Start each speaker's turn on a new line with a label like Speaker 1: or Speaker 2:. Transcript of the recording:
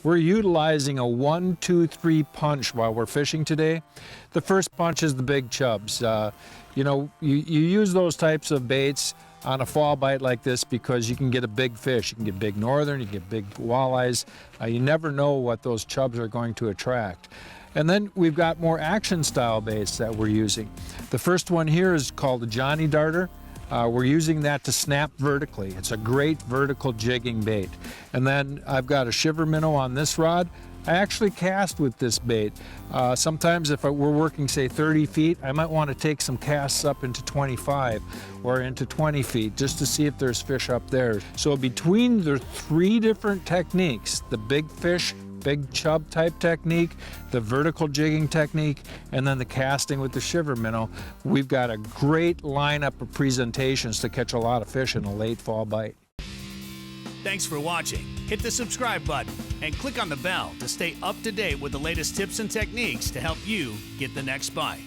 Speaker 1: We're utilizing a 1, 2, 3 punch while we're fishing today. The first punch is the big chubs. You know, you use those types of baits on a fall bite like this because you can get a big fish. You can get big northern, you can get big walleyes. You never know what those chubs are going to attract. And then we've got more action style baits that we're using. The first one here is called the Johnny Darter. We're using that to snap vertically. It's a great vertical jigging bait. And then I've got a shiver minnow on this rod. I actually cast with this bait. Sometimes if we're working, say, 30 feet, I might want to take some casts up into 25 or into 20 feet just to see if there's fish up there. So between the 3 different techniques, the big fish, big chub type technique, the vertical jigging technique, and then the casting with the shiver minnow, we've got a great lineup of presentations to catch a lot of fish in a late fall bite.
Speaker 2: Thanks for watching. Hit the subscribe button and click on the bell to stay up to date with the latest tips and techniques to help you get the next bite.